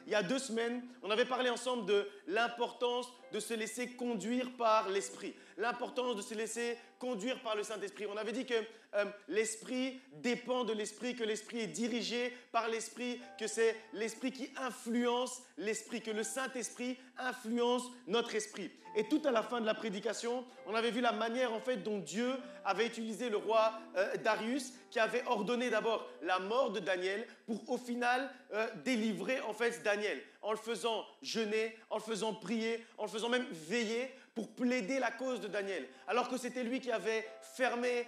il y a 2 semaines, on avait parlé ensemble de l'importance de se laisser conduire par l'Esprit. L'importance de se laisser conduire par le Saint-Esprit. On avait dit que l'Esprit dépend de l'Esprit, que l'Esprit est dirigé par l'Esprit, que c'est l'Esprit qui influence l'Esprit, que le Saint-Esprit influence notre esprit. Et tout à la fin de la prédication, on avait vu la manière en fait dont Dieu avait utilisé le roi Darius, qui avait ordonné d'abord la mort de Daniel pour au final délivrer en fait Daniel en le faisant jeûner, en le faisant prier, en le faisant même veiller pour plaider la cause de Daniel, alors que c'était lui qui avait fermé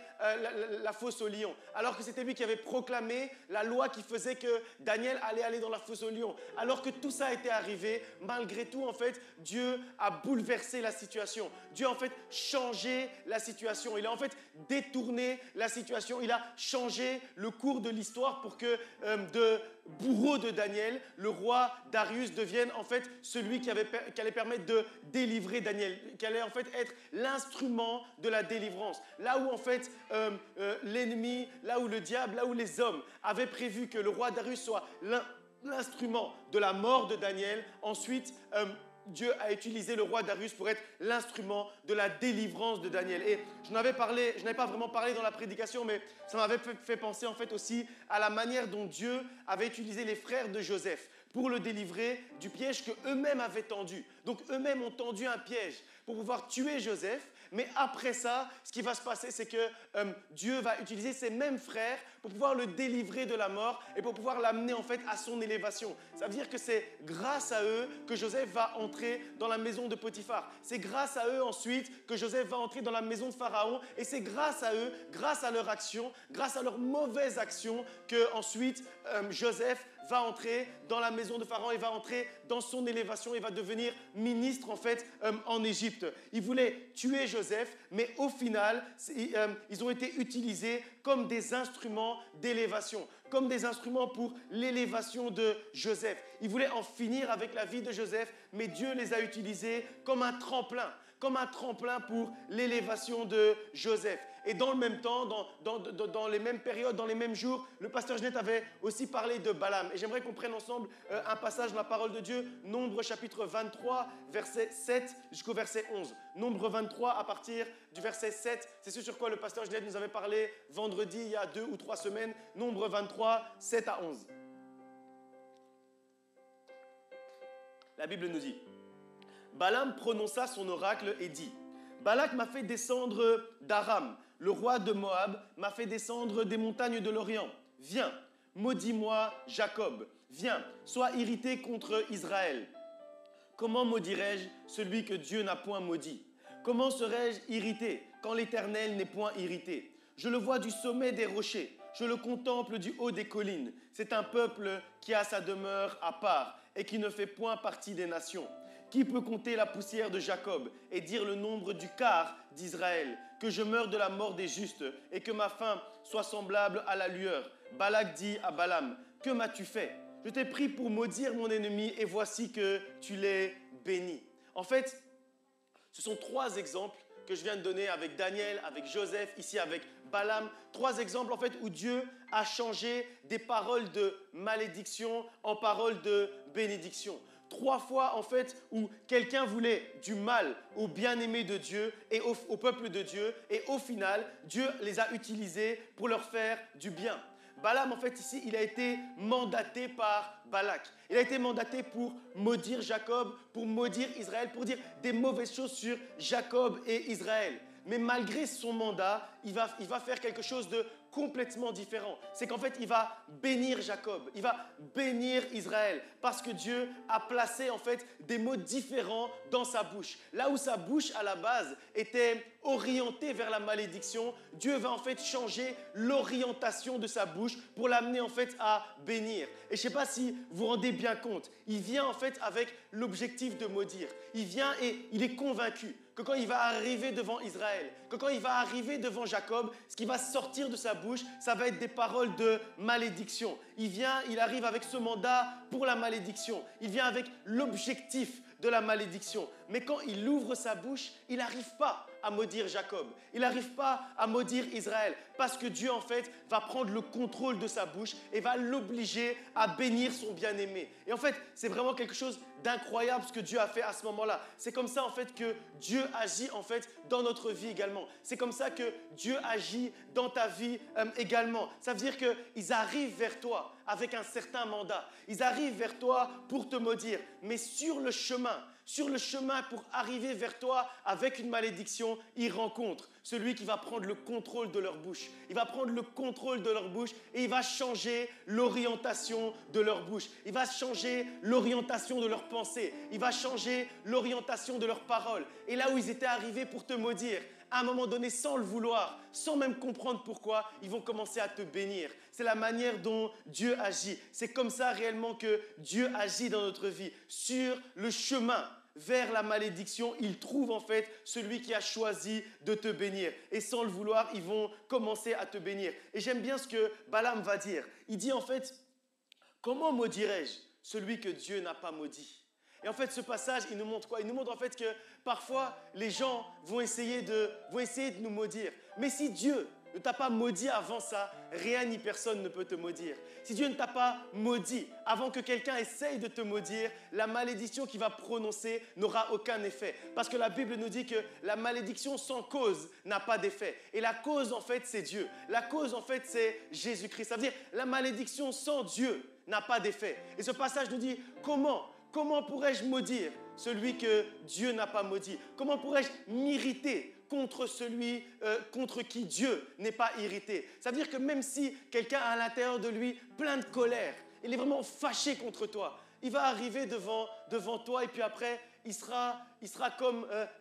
la fosse aux lions, alors que c'était lui qui avait proclamé la loi qui faisait que Daniel allait aller dans la fosse aux lions, alors que tout ça était arrivé, malgré tout, en fait, Dieu a bouleversé la situation. Dieu a en fait changé la situation. Il a en fait détourné la situation. Il a changé le cours de l'histoire pour que de bourreau de Daniel, le roi Darius devienne en fait celui qui allait permettre de délivrer Daniel, qui allait en fait être l'instrument de la délivrance. Là où en fait l'ennemi, là où le diable, là où les hommes avaient prévu que le roi Darius soit l'instrument de la mort de Daniel, ensuite Dieu a utilisé le roi Darius pour être l'instrument de la délivrance de Daniel. Et je n'avais pas vraiment parlé dans la prédication, mais ça m'avait fait penser en fait aussi à la manière dont Dieu avait utilisé les frères de Joseph pour le délivrer du piège qu'eux-mêmes avaient tendu. Donc eux-mêmes ont tendu un piège pour pouvoir tuer Joseph, mais après ça, ce qui va se passer, c'est que Dieu va utiliser ses mêmes frères pour pouvoir le délivrer de la mort et pour pouvoir l'amener en fait à son élévation. Ça veut dire que c'est grâce à eux que Joseph va entrer dans la maison de Potiphar. C'est grâce à eux ensuite que Joseph va entrer dans la maison de Pharaon, et c'est grâce à eux, grâce à leur action, grâce à leur mauvaise action, que ensuite Joseph va entrer dans la maison de Pharaon et va entrer dans son élévation et va devenir ministre en fait en Égypte. Ils voulaient tuer Joseph, mais au final, ils ont été utilisés comme des instruments d'élévation, comme des instruments pour l'élévation de Joseph. Ils voulaient en finir avec la vie de Joseph, mais Dieu les a utilisés comme un tremplin pour l'élévation de Joseph. Et dans le même temps, dans les mêmes périodes, dans les mêmes jours, le pasteur Ginette avait aussi parlé de Balaam. Et j'aimerais qu'on prenne ensemble un passage de la parole de Dieu, Nombre chapitre 23, verset 7 jusqu'au verset 11. Nombre 23 à partir du verset 7, c'est ce sur quoi le pasteur Ginette nous avait parlé vendredi, il y a 2 ou 3 semaines. Nombre 23, 7 à 11. La Bible nous dit: Balaam prononça son oracle et dit: Balak m'a fait descendre d'Aram, le roi de Moab m'a fait descendre des montagnes de l'Orient. Viens, maudis-moi Jacob. Viens, sois irrité contre Israël. Comment maudirais-je celui que Dieu n'a point maudit? Comment serais-je irrité quand l'Éternel n'est point irrité? Je le vois du sommet des rochers, je le contemple du haut des collines. C'est un peuple qui a sa demeure à part et qui ne fait point partie des nations. Qui peut compter la poussière de Jacob et dire le nombre du quart d'Israël? Que je meure de la mort des justes et que ma fin soit semblable à la lueur. Balak dit à Balaam: Que m'as-tu fait? Je t'ai pris pour maudire mon ennemi et voici que tu l'es béni. En fait, ce sont 3 exemples que je viens de donner avec Daniel, avec Joseph, ici avec Balaam. 3 exemples en fait où Dieu a changé des paroles de malédiction en paroles de bénédiction. 3 fois en fait où quelqu'un voulait du mal aux bien-aimés de Dieu et au peuple de Dieu, et au final, Dieu les a utilisés pour leur faire du bien. Balaam, en fait, ici, il a été mandaté par Balak. Il a été mandaté pour maudire Jacob, pour maudire Israël, pour dire des mauvaises choses sur Jacob et Israël. Mais malgré son mandat, il va faire quelque chose de complètement différent. C'est qu'en fait, il va bénir Jacob, il va bénir Israël, parce que Dieu a placé en fait des mots différents dans sa bouche. Là où sa bouche à la base était orientée vers la malédiction, Dieu va en fait changer l'orientation de sa bouche pour l'amener en fait à bénir. Et je ne sais pas si vous vous rendez bien compte, il vient en fait avec l'objectif de maudire. Il vient et il est convaincu que quand il va arriver devant Israël, que quand il va arriver devant Jacob, ce qui va sortir de sa bouche, ça va être des paroles de malédiction. il arrive avec ce mandat pour la malédiction. Il vient avec l'objectif de la malédiction. Mais quand il ouvre sa bouche, il n'arrive pas à maudire Jacob. Il n'arrive pas à maudire Israël parce que Dieu, en fait, va prendre le contrôle de sa bouche et va l'obliger à bénir son bien-aimé. Et en fait, c'est vraiment quelque chose d'incroyable ce que Dieu a fait à ce moment-là. C'est comme ça, en fait, que Dieu agit, en fait, dans notre vie également. C'est comme ça que Dieu agit dans ta vie également. Ça veut dire qu'ils arrivent vers toi avec un certain mandat. Ils arrivent vers toi pour te maudire. Mais sur le chemin pour arriver vers toi avec une malédiction, ils rencontrent celui qui va prendre le contrôle de leur bouche. Il va prendre le contrôle de leur bouche et il va changer l'orientation de leur bouche. Il va changer l'orientation de leurs pensées. Il va changer l'orientation de leurs paroles. Et là où ils étaient arrivés pour te maudire, à un moment donné, sans le vouloir, sans même comprendre pourquoi, ils vont commencer à te bénir. C'est la manière dont Dieu agit. C'est comme ça réellement que Dieu agit dans notre vie. Sur le chemin vers la malédiction, il trouve en fait celui qui a choisi de te bénir. Et sans le vouloir, ils vont commencer à te bénir. Et j'aime bien ce que Balaam va dire. Il dit en fait, comment maudirais-je celui que Dieu n'a pas maudit ? Et en fait, ce passage, il nous montre quoi ? Il nous montre en fait que parfois, les gens vont essayer de nous maudire. Mais si Dieu ne t'a pas maudit avant ça, rien ni personne ne peut te maudire. Si Dieu ne t'a pas maudit avant que quelqu'un essaye de te maudire, la malédiction qu'il va prononcer n'aura aucun effet. Parce que la Bible nous dit que la malédiction sans cause n'a pas d'effet. Et la cause, en fait, c'est Dieu. La cause, en fait, c'est Jésus-Christ. Ça veut dire la malédiction sans Dieu n'a pas d'effet. Et ce passage nous dit Comment pourrais-je maudire celui que Dieu n'a pas maudit ? Comment pourrais-je m'irriter contre celui contre qui Dieu n'est pas irrité ? Ça veut dire que même si quelqu'un a à l'intérieur de lui plein de colère, il est vraiment fâché contre toi, il va arriver devant toi et puis après, il sera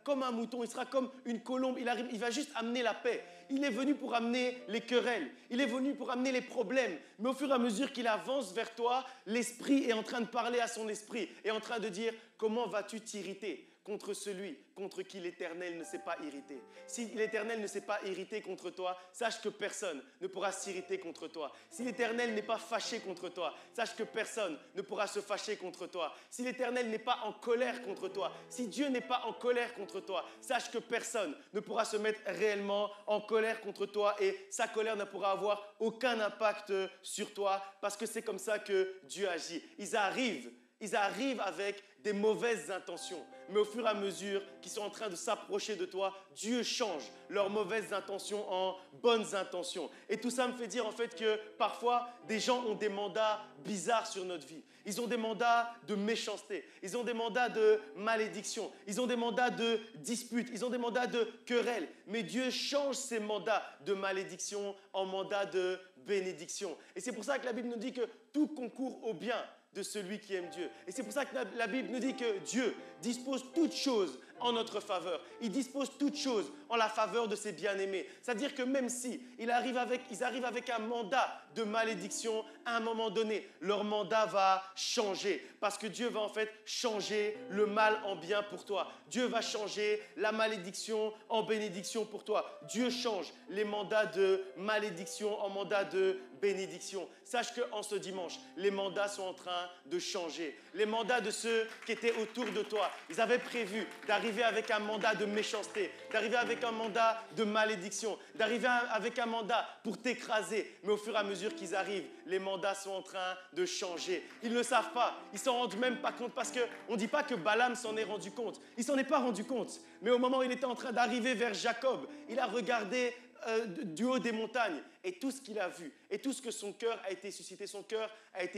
comme un mouton, il sera comme une colombe, il va juste amener la paix. Il est venu pour amener les querelles, il est venu pour amener les problèmes. Mais au fur et à mesure qu'il avance vers toi, l'esprit est en train de parler à son esprit, est en train de dire « Comment vas-tu t'irriter contre celui contre qui l'Éternel ne s'est pas irrité. Si l'Éternel ne s'est pas irrité contre toi, sache que personne ne pourra s'irriter contre toi. Si l'Éternel n'est pas fâché contre toi, sache que personne ne pourra se fâcher contre toi. Si l'Éternel n'est pas en colère contre toi, si Dieu n'est pas en colère contre toi, sache que personne ne pourra se mettre réellement en colère contre toi et sa colère ne pourra avoir aucun impact sur toi parce que c'est comme ça que Dieu agit. Ils arrivent avec des mauvaises intentions. Mais au fur et à mesure qu'ils sont en train de s'approcher de toi, Dieu change leurs mauvaises intentions en bonnes intentions. Et tout ça me fait dire en fait que parfois, des gens ont des mandats bizarres sur notre vie. Ils ont des mandats de méchanceté. Ils ont des mandats de malédiction. Ils ont des mandats de dispute. Ils ont des mandats de querelle. Mais Dieu change ces mandats de malédiction en mandats de bénédiction. Et c'est pour ça que la Bible nous dit que tout concourt au bien de celui qui aime Dieu. Et c'est pour ça que la Bible nous dit que Dieu dispose toutes choses en notre faveur. Il dispose toutes choses en la faveur de ses bien-aimés. C'est-à-dire que même si ils arrivent avec un mandat de malédiction, à un moment donné, leur mandat va changer. Parce que Dieu va en fait changer le mal en bien pour toi. Dieu va changer la malédiction en bénédiction pour toi. Dieu change les mandats de malédiction en mandats de bénédiction. Sache qu'en ce dimanche, les mandats sont en train de changer. Les mandats de ceux qui étaient autour de toi, ils avaient prévu d'arriver avec un mandat de méchanceté, d'arriver avec un mandat de malédiction, d'arriver avec un mandat pour t'écraser. Mais au fur et à mesure qu'ils arrivent, les mandats sont en train de changer. Ils ne le savent pas, ils s'en rendent même pas compte parce qu'on ne dit pas que Balaam s'en est rendu compte. Il s'en est pas rendu compte. Mais au moment où il était en train d'arriver vers Jacob, il a regardé du haut des montagnes et tout ce qu'il a vu et tout ce que son cœur a été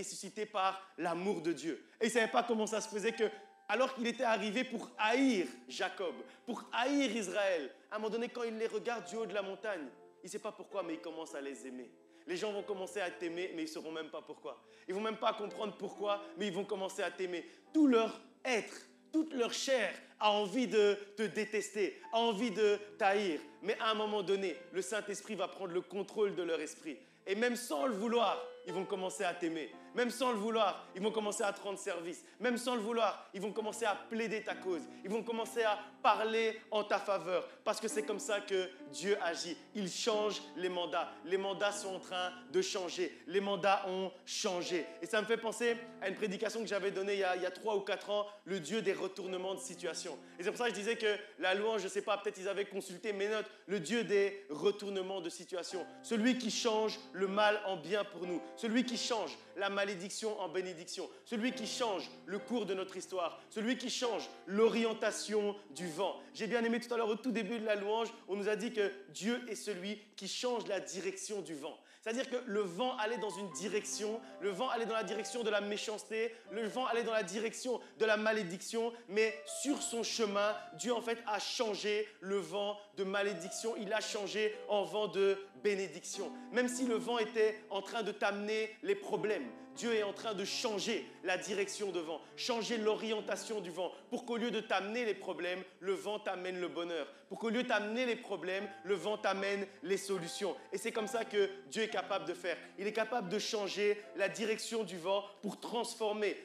suscité par l'amour de Dieu. Et il ne savait pas comment ça se faisait que alors qu'il était arrivé pour haïr Jacob, pour haïr Israël, à un moment donné, quand il les regarde du haut de la montagne, il ne sait pas pourquoi, mais il commence à les aimer. Les gens vont commencer à t'aimer, mais ils ne sauront même pas pourquoi. Ils ne vont même pas comprendre pourquoi, mais ils vont commencer à t'aimer. Tout leur être, toute leur chair a envie de te détester, a envie de t'haïr. Mais à un moment donné, le Saint-Esprit va prendre le contrôle de leur esprit. Et même sans le vouloir, ils vont commencer à t'aimer. Même sans le vouloir, ils vont commencer à te rendre service. Même sans le vouloir, ils vont commencer à plaider ta cause. Ils vont commencer à parler en ta faveur. Parce que c'est comme ça que Dieu agit. Il change les mandats. Les mandats sont en train de changer. Les mandats ont changé. Et ça me fait penser à une prédication que j'avais donnée il y a 3 ou 4 ans, le Dieu des retournements de situation. Et c'est pour ça que je disais que la louange, je ne sais pas, peut-être ils avaient consulté mes notes, le Dieu des retournements de situation. Celui qui change le mal en bien pour nous. Celui qui change la malédiction en bénédiction. Celui qui change le cours de notre histoire. Celui qui change l'orientation du vent. J'ai bien aimé tout à l'heure au tout début de la louange, on nous a dit que Dieu est celui qui change la direction du vent. C'est-à-dire que le vent allait dans une direction, le vent allait dans la direction de la méchanceté, le vent allait dans la direction de la malédiction, mais sur son chemin, Dieu en fait a changé le vent de malédiction, il a changé en vent de bénédiction. Même si le vent était en train de t'amener les problèmes, Dieu est en train de changer la direction de vent, changer l'orientation du vent, pour qu'au lieu de t'amener les problèmes, le vent t'amène le bonheur. Pour qu'au lieu de t'amener les problèmes, le vent t'amène les solutions. Et c'est comme ça que Dieu est capable de faire. Il est capable de changer la direction du vent pour transformer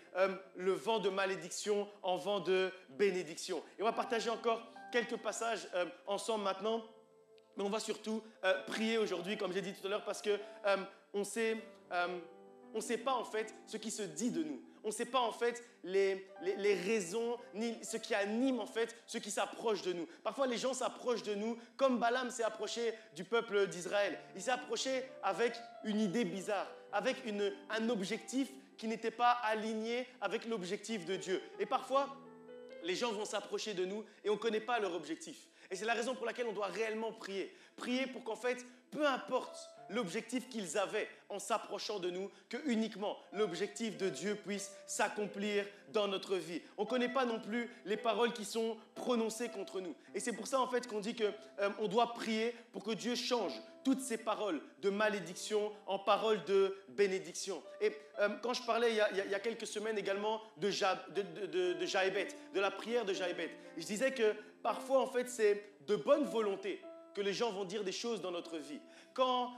le vent de malédiction en vent de bénédiction. Et on va partager encore quelques passages ensemble maintenant. Mais on va surtout prier aujourd'hui, comme j'ai dit tout à l'heure, parce qu'on sait... on ne sait pas en fait ce qui se dit de nous. On ne sait pas en fait les raisons, ni ce qui anime en fait ceux qui s'approchent de nous. Parfois les gens s'approchent de nous comme Balaam s'est approché du peuple d'Israël. Il s'est approché avec une idée bizarre, avec un objectif qui n'était pas aligné avec l'objectif de Dieu. Et parfois, les gens vont s'approcher de nous et on ne connaît pas leur objectif. Et c'est la raison pour laquelle on doit réellement prier. Prier pour qu'en fait, peu importe l'objectif qu'ils avaient en s'approchant de nous, que uniquement l'objectif de Dieu puisse s'accomplir dans notre vie. On ne connaît pas non plus les paroles qui sont prononcées contre nous. Et c'est pour ça en fait qu'on dit qu'on doit prier pour que Dieu change toutes ces paroles de malédiction en paroles de bénédiction. Et quand je parlais il y a quelques semaines également de Jaébet, de la prière de Jaébet, je disais que parfois en fait c'est de bonne volonté que les gens vont dire des choses dans notre vie. Quand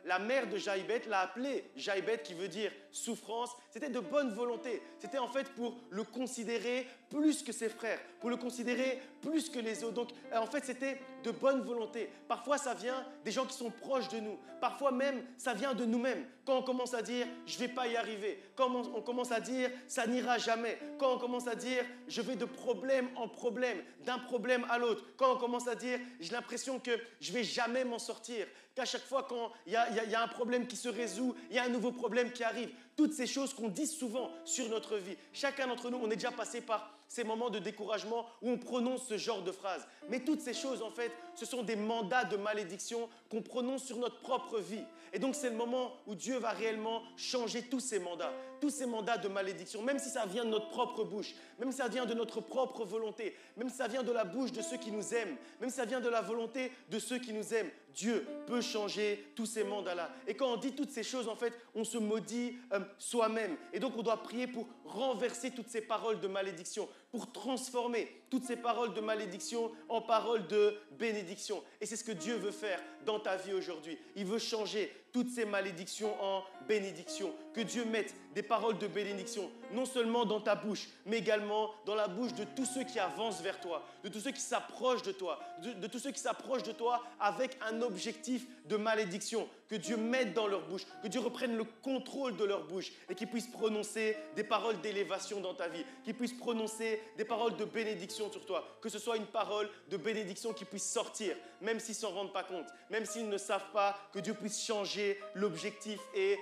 la mère de Jaébet l'a appelé Jaébet, qui veut dire souffrance, c'était de bonne volonté. C'était en fait pour le considérer plus que ses frères, pour le considérer plus que les autres. Donc en fait, c'était de bonne volonté. Parfois, ça vient des gens qui sont proches de nous. Parfois même, ça vient de nous-mêmes. Quand on commence à dire « je ne vais pas y arriver », quand on commence à dire « ça n'ira jamais », quand on commence à dire « je vais de problème en problème, d'un problème à l'autre », quand on commence à dire « j'ai l'impression que je ne vais jamais m'en sortir », qu'à chaque fois quand il y a un problème qui se résout, il y a un nouveau problème qui arrive. Toutes ces choses qu'on dit souvent sur notre vie. Chacun d'entre nous, on est déjà passé par ces moments de découragement où on prononce ce genre de phrases. Mais toutes ces choses, en fait, ce sont des mandats de malédiction qu'on prononce sur notre propre vie. Et donc, c'est le moment où Dieu va réellement changer tous ces mandats de malédiction, même si ça vient de notre propre bouche, même si ça vient de notre propre volonté, même si ça vient de la bouche de ceux qui nous aiment, même si ça vient de la volonté de ceux qui nous aiment. Dieu peut changer tous ces mandats-là. Et quand on dit toutes ces choses, en fait, on se maudit soi-même. Et donc, on doit prier pour renverser toutes ces paroles de malédiction, pour transformer toutes ces paroles de malédiction en paroles de bénédiction. Et c'est ce que Dieu veut faire dans ta vie aujourd'hui. Il veut changer toutes ces malédictions en bénédiction. Que Dieu mette des paroles de bénédiction, non seulement dans ta bouche, mais également dans la bouche de tous ceux qui avancent vers toi, de tous ceux qui s'approchent de toi, de tous ceux qui s'approchent de toi avec un objectif de malédiction. Que Dieu mette dans leur bouche, que Dieu reprenne le contrôle de leur bouche et qu'ils puissent prononcer des paroles d'élévation dans ta vie, qu'ils puissent prononcer des paroles de bénédiction sur toi, que ce soit une parole de bénédiction qui puisse sortir, même s'ils ne s'en rendent pas compte, même s'ils ne savent pas, que Dieu puisse changer l'objectif et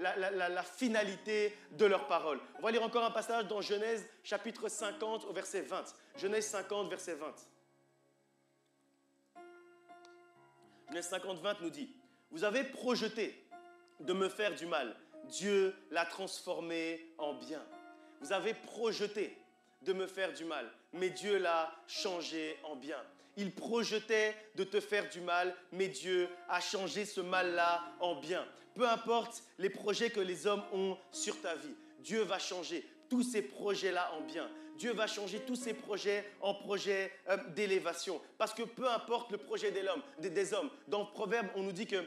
la finalité de leurs paroles. On va lire encore un passage dans Genèse chapitre 50 au verset 20. Genèse 50, verset 20. Genèse 50, 20 nous dit « Vous avez projeté de me faire du mal. Dieu l'a transformé en bien. » Vous avez projeté de me faire du mal, mais Dieu l'a changé en bien. Il projetait de te faire du mal, mais Dieu a changé ce mal-là en bien. Peu importe les projets que les hommes ont sur ta vie, Dieu va changer tous ces projets-là en bien. Dieu va changer tous ces projets en projets d'élévation. Parce que peu importe le projet des hommes, dans Proverbe, on nous dit que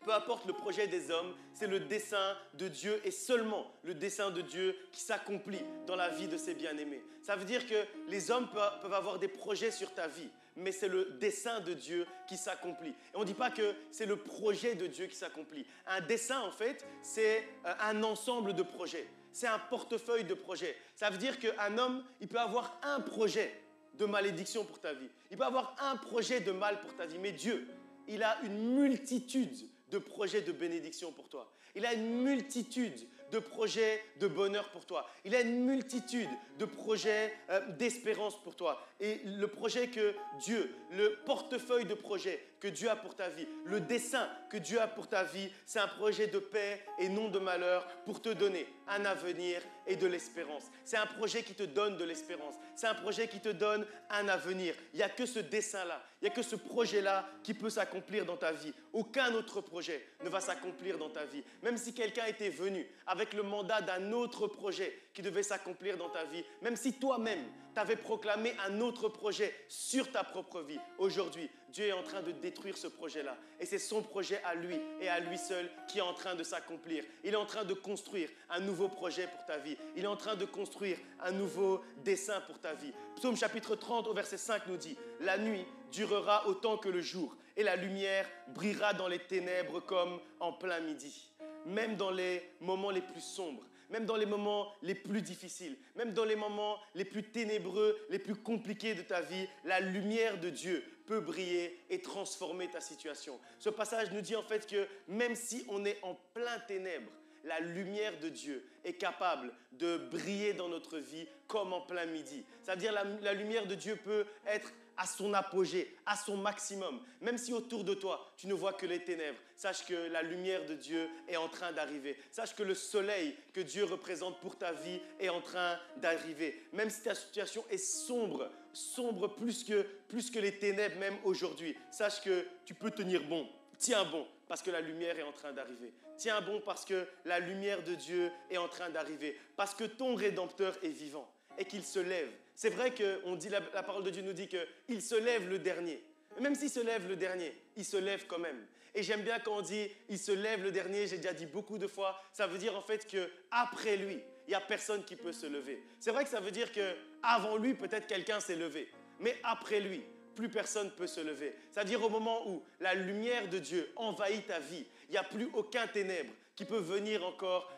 Peu importe le projet des hommes, c'est le dessein de Dieu et seulement le dessein de Dieu qui s'accomplit dans la vie de ses bien-aimés. Ça veut dire que les hommes peuvent avoir des projets sur ta vie, mais c'est le dessein de Dieu qui s'accomplit. Et on ne dit pas que c'est le projet de Dieu qui s'accomplit. Un dessein, en fait, c'est un ensemble de projets. C'est un portefeuille de projets. Ça veut dire qu'un homme, il peut avoir un projet de malédiction pour ta vie. Il peut avoir un projet de mal pour ta vie, mais Dieu, il a une multitude de projets de bénédiction pour toi. Il a une multitude de projets de bonheur pour toi. Il a une multitude de projets d'espérance pour toi. Et le projet que Dieu, le portefeuille de projets que Dieu a pour ta vie, le dessein que Dieu a pour ta vie, c'est un projet de paix et non de malheur pour te donner un avenir et de l'espérance. C'est un projet qui te donne de l'espérance. C'est un projet qui te donne un avenir. Il n'y a que ce dessein-là, il n'y a que ce projet-là qui peut s'accomplir dans ta vie. Aucun autre projet ne va s'accomplir dans ta vie. Même si quelqu'un était venu avec le mandat d'un autre projet qui devait s'accomplir dans ta vie, même si toi-même, tu avais proclamé un autre projet sur ta propre vie, aujourd'hui, Dieu est en train de détruire ce projet-là. Et c'est son projet à lui et à lui seul qui est en train de s'accomplir. Il est en train de construire un nouveau projet pour ta vie. Il est en train de construire un nouveau dessein pour ta vie. Psaume chapitre 30 au verset 5 nous dit « La nuit durera autant que le jour et la lumière brillera dans les ténèbres comme en plein midi. » Même dans les moments les plus sombres, même dans les moments les plus difficiles, même dans les moments les plus ténébreux, les plus compliqués de ta vie, la lumière de Dieu peut briller et transformer ta situation. Ce passage nous dit en fait que même si on est en plein ténèbres, la lumière de Dieu est capable de briller dans notre vie comme en plein midi. Ça veut dire la lumière de Dieu peut être à son apogée, à son maximum. Même si autour de toi, tu ne vois que les ténèbres, sache que la lumière de Dieu est en train d'arriver. Sache que le soleil que Dieu représente pour ta vie est en train d'arriver. Même si ta situation est sombre plus que les ténèbres même aujourd'hui, sache que tu peux tenir bon. Tiens bon, parce que la lumière est en train d'arriver. Tiens bon, parce que la lumière de Dieu est en train d'arriver. Parce que ton Rédempteur est vivant et qu'il se lève. C'est vrai que la parole de Dieu nous dit qu'il se lève le dernier. Mais même s'il se lève le dernier, il se lève quand même. Et j'aime bien quand on dit « il se lève le dernier », j'ai déjà dit beaucoup de fois, ça veut dire en fait qu'après lui, il n'y a personne qui peut se lever. C'est vrai que ça veut dire qu'avant lui, peut-être quelqu'un s'est levé. Mais après lui, plus personne ne peut se lever. C'est-à-dire au moment où la lumière de Dieu envahit ta vie, il n'y a plus aucun ténèbre qui peut venir encore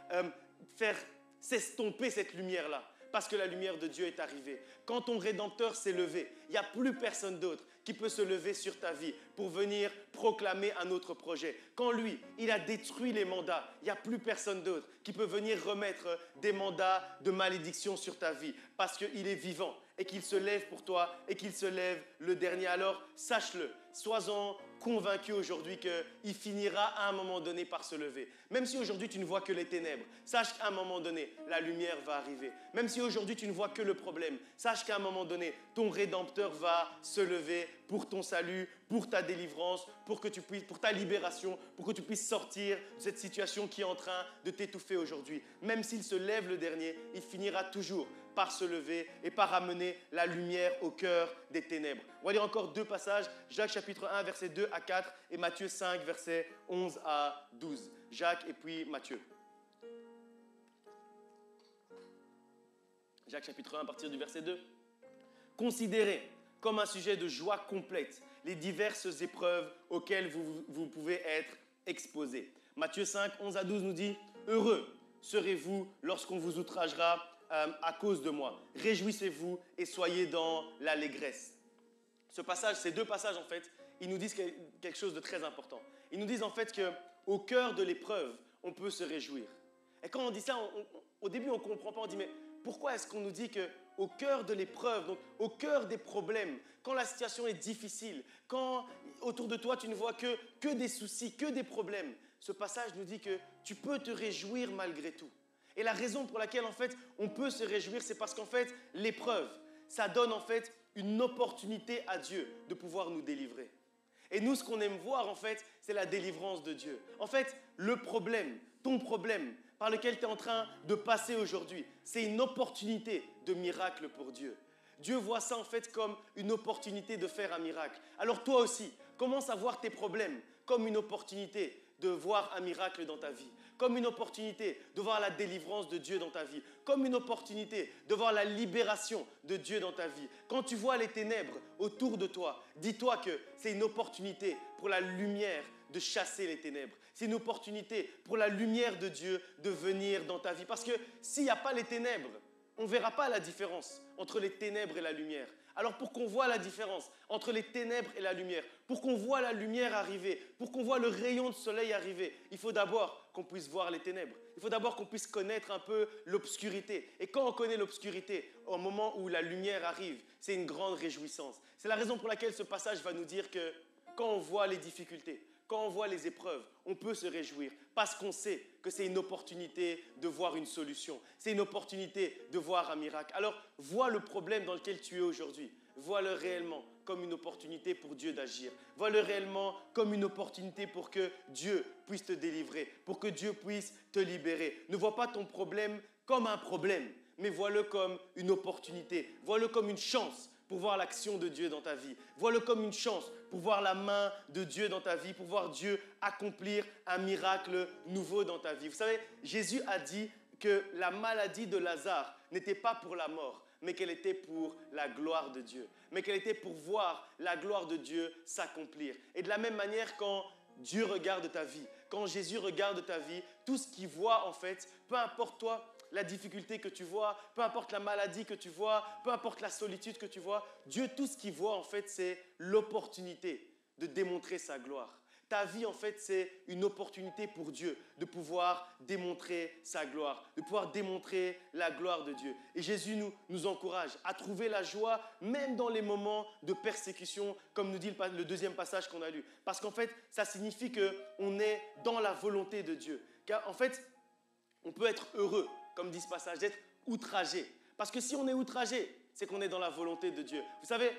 faire s'estomper cette lumière-là. Parce que la lumière de Dieu est arrivée. Quand ton Rédempteur s'est levé, il n'y a plus personne d'autre qui peut se lever sur ta vie pour venir proclamer un autre projet. Quand lui, il a détruit les mandats, il n'y a plus personne d'autre qui peut venir remettre des mandats de malédiction sur ta vie parce qu'il est vivant et qu'il se lève pour toi et qu'il se lève le dernier. Alors, sache-le, sois-en convaincu aujourd'hui qu'il finira à un moment donné par se lever. Même si aujourd'hui tu ne vois que les ténèbres, sache qu'à un moment donné, la lumière va arriver. Même si aujourd'hui tu ne vois que le problème, sache qu'à un moment donné, ton Rédempteur va se lever pour ton salut, pour ta délivrance, pour ta libération, pour que tu puisses sortir de cette situation qui est en train de t'étouffer aujourd'hui. Même s'il se lève le dernier, il finira toujours par se lever et par amener la lumière au cœur des ténèbres. On va lire encore deux passages, Jacques chapitre 1, versets 2 à 4 et Matthieu 5, versets 11 à 12. Jacques et puis Matthieu. Jacques chapitre 1 à partir du verset 2. Considérez comme un sujet de joie complète les diverses épreuves auxquelles vous pouvez être exposés. Matthieu 5, 11 à 12 nous dit « Heureux serez-vous lorsqu'on vous outragera à cause de moi. Réjouissez-vous et soyez dans l'allégresse. » Ces deux passages en fait, ils nous disent quelque chose de très important. Ils nous disent en fait qu'au cœur de l'épreuve, on peut se réjouir. Et quand on dit ça, au début on ne comprend pas, on dit mais pourquoi est-ce qu'on nous dit qu'au cœur de l'épreuve, donc au cœur des problèmes, quand la situation est difficile, quand autour de toi tu ne vois que des soucis, que des problèmes, ce passage nous dit que tu peux te réjouir malgré tout. Et la raison pour laquelle en fait on peut se réjouir, c'est parce qu'en fait l'épreuve, ça donne en fait une opportunité à Dieu de pouvoir nous délivrer. Et nous, ce qu'on aime voir en fait, c'est la délivrance de Dieu. En fait, le problème, ton problème par lequel tu es en train de passer aujourd'hui, c'est une opportunité de miracle pour Dieu. Dieu voit ça en fait comme une opportunité de faire un miracle. Alors toi aussi, commence à voir tes problèmes comme une opportunité de voir un miracle dans ta vie, comme une opportunité de voir la délivrance de Dieu dans ta vie, comme une opportunité de voir la libération de Dieu dans ta vie. Quand tu vois les ténèbres autour de toi, dis-toi que c'est une opportunité pour la lumière de chasser les ténèbres. C'est une opportunité pour la lumière de Dieu de venir dans ta vie. Parce que s'il n'y a pas les ténèbres, on ne verra pas la différence entre les ténèbres et la lumière. Alors pour qu'on voit la différence entre les ténèbres et la lumière, pour qu'on voit la lumière arriver, pour qu'on voit le rayon de soleil arriver, il faut d'abord qu'on puisse voir les ténèbres. Il faut d'abord qu'on puisse connaître un peu l'obscurité. Et quand on connaît l'obscurité, au moment où la lumière arrive, c'est une grande réjouissance. C'est la raison pour laquelle ce passage va nous dire que quand on voit les difficultés, quand on voit les épreuves, on peut se réjouir parce qu'on sait que c'est une opportunité de voir une solution. C'est une opportunité de voir un miracle. Alors, vois le problème dans lequel tu es aujourd'hui. Vois-le réellement comme une opportunité pour Dieu d'agir. Vois-le réellement comme une opportunité pour que Dieu puisse te délivrer, pour que Dieu puisse te libérer. Ne vois pas ton problème comme un problème, mais vois-le comme une opportunité. Vois-le comme une chance pour voir l'action de Dieu dans ta vie. Vois-le comme une chance pour voir la main de Dieu dans ta vie, pour voir Dieu accomplir un miracle nouveau dans ta vie. Vous savez, Jésus a dit que la maladie de Lazare n'était pas pour la mort, mais qu'elle était pour la gloire de Dieu, mais qu'elle était pour voir la gloire de Dieu s'accomplir. Et de la même manière, quand Dieu regarde ta vie, quand Jésus regarde ta vie, tout ce qu'il voit en fait, peu importe toi, la difficulté que tu vois, peu importe la maladie que tu vois, peu importe la solitude que tu vois, Dieu, tout ce qu'il voit en fait, c'est l'opportunité de démontrer sa gloire. Ta vie, en fait, c'est une opportunité pour Dieu de pouvoir démontrer sa gloire, de pouvoir démontrer la gloire de Dieu. Et Jésus nous encourage à trouver la joie même dans les moments de persécution, comme nous dit le deuxième passage qu'on a lu. Parce qu'en fait, ça signifie qu'on est dans la volonté de Dieu. Car en fait, on peut être heureux, comme dit ce passage, d'être outragé. Parce que si on est outragé, c'est qu'on est dans la volonté de Dieu. Vous savez,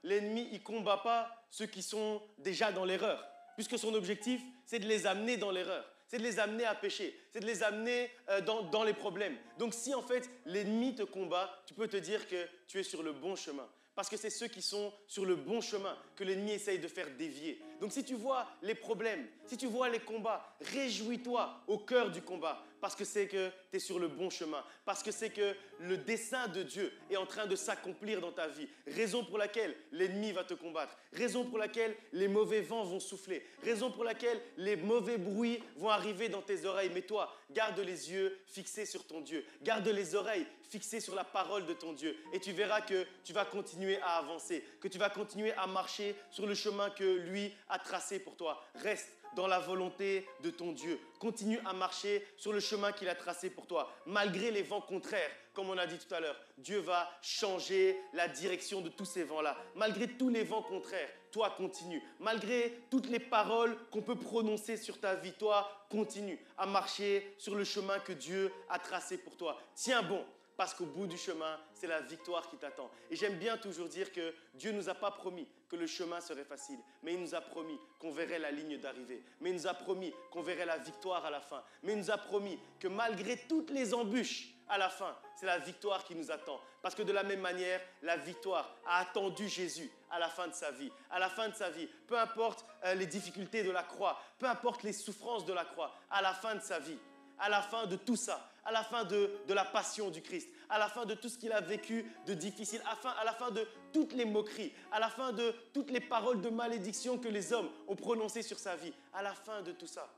l'ennemi, il ne combat pas ceux qui sont déjà dans l'erreur, puisque son objectif, c'est de les amener dans l'erreur, c'est de les amener à pécher, c'est de les amener dans les problèmes. Donc si en fait l'ennemi te combat, tu peux te dire que tu es sur le bon chemin. Parce que c'est ceux qui sont sur le bon chemin que l'ennemi essaye de faire dévier. Donc si tu vois les problèmes, si tu vois les combats, réjouis-toi au cœur du combat. Parce que c'est que tu es sur le bon chemin. Parce que c'est que le dessein de Dieu est en train de s'accomplir dans ta vie. Raison pour laquelle l'ennemi va te combattre. Raison pour laquelle les mauvais vents vont souffler. Raison pour laquelle les mauvais bruits vont arriver dans tes oreilles. Mais toi, garde les yeux fixés sur ton Dieu. Garde les oreilles fixées sur la parole de ton Dieu. Et tu verras que tu vas continuer à avancer. Que tu vas continuer à marcher sur le chemin que lui a tracé pour toi. Reste dans la volonté de ton Dieu. Continue à marcher sur le chemin qu'il a tracé pour toi. Malgré les vents contraires, comme on a dit tout à l'heure, Dieu va changer la direction de tous ces vents-là. Malgré tous les vents contraires, toi continue. Malgré toutes les paroles qu'on peut prononcer sur ta vie, toi continue à marcher sur le chemin que Dieu a tracé pour toi. Tiens bon. Parce qu'au bout du chemin, c'est la victoire qui t'attend. Et j'aime bien toujours dire que Dieu ne nous a pas promis que le chemin serait facile, mais il nous a promis qu'on verrait la ligne d'arrivée. Mais il nous a promis qu'on verrait la victoire à la fin. Mais il nous a promis que malgré toutes les embûches, à la fin, c'est la victoire qui nous attend. Parce que de la même manière, la victoire a attendu Jésus à la fin de sa vie. À la fin de sa vie, peu importe les difficultés de la croix, peu importe les souffrances de la croix, à la fin de sa vie, à la fin de tout ça, à la fin de la passion du Christ, à la fin de tout ce qu'il a vécu de difficile, à la fin de toutes les moqueries, à la fin de toutes les paroles de malédiction que les hommes ont prononcées sur sa vie, à la fin de tout ça,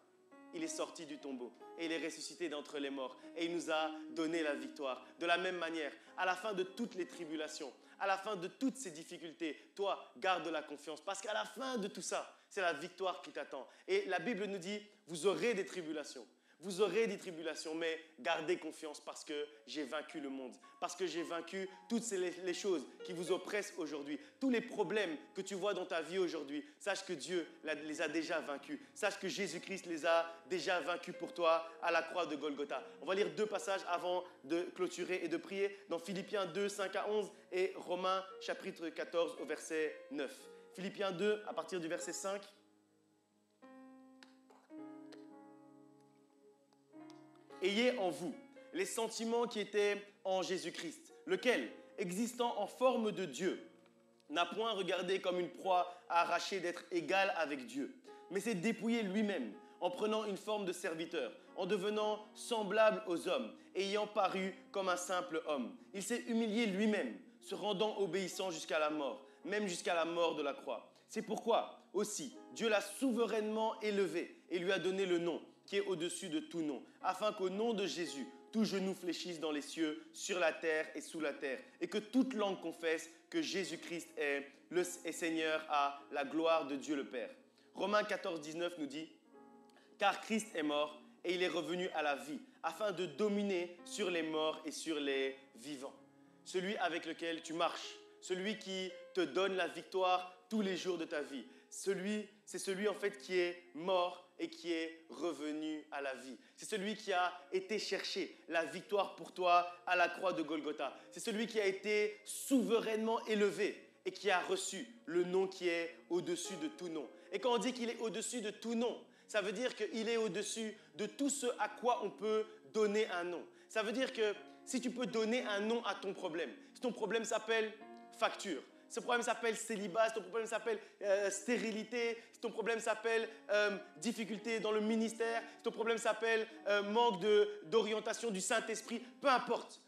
il est sorti du tombeau et il est ressuscité d'entre les morts et il nous a donné la victoire. De la même manière, à la fin de toutes les tribulations, à la fin de toutes ces difficultés, toi, garde la confiance parce qu'à la fin de tout ça, c'est la victoire qui t'attend. Et la Bible nous dit, vous aurez des tribulations. Vous aurez des tribulations, mais gardez confiance parce que j'ai vaincu le monde. Parce que j'ai vaincu toutes les choses qui vous oppressent aujourd'hui. Tous les problèmes que tu vois dans ta vie aujourd'hui, sache que Dieu les a déjà vaincus. Sache que Jésus-Christ les a déjà vaincus pour toi à la croix de Golgotha. On va lire 2 passages avant de clôturer et de prier dans Philippiens 2, 5 à 11 et Romains chapitre 14 au verset 9. Philippiens 2 à partir du verset 5. Ayez en vous les sentiments qui étaient en Jésus-Christ, lequel, existant en forme de Dieu, n'a point regardé comme une proie à arracher d'être égal avec Dieu, mais s'est dépouillé lui-même en prenant une forme de serviteur, en devenant semblable aux hommes, ayant paru comme un simple homme. Il s'est humilié lui-même, se rendant obéissant jusqu'à la mort, même jusqu'à la mort de la croix. C'est pourquoi aussi Dieu l'a souverainement élevé et lui a donné le nom qui est au-dessus de tout nom, afin qu'au nom de Jésus, tout genou fléchisse dans les cieux, sur la terre et sous la terre, et que toute langue confesse que Jésus-Christ est Seigneur à la gloire de Dieu le Père. Romains 14, 19 nous dit « Car Christ est mort et il est revenu à la vie, afin de dominer sur les morts et sur les vivants. » Celui avec lequel tu marches, celui qui te donne la victoire tous les jours de ta vie, c'est celui en fait qui est mort et qui est revenu à la vie. C'est celui qui a été chercher la victoire pour toi à la croix de Golgotha. C'est celui qui a été souverainement élevé et qui a reçu le nom qui est au-dessus de tout nom. Et quand on dit qu'il est au-dessus de tout nom, ça veut dire qu'il est au-dessus de tout ce à quoi on peut donner un nom. Ça veut dire que si tu peux donner un nom à ton problème, si ton problème s'appelle facture, si ton problème s'appelle célibat, si ton problème s'appelle stérilité, si ton problème s'appelle difficulté dans le ministère, si ton problème s'appelle manque d'orientation du Saint-Esprit, peu importe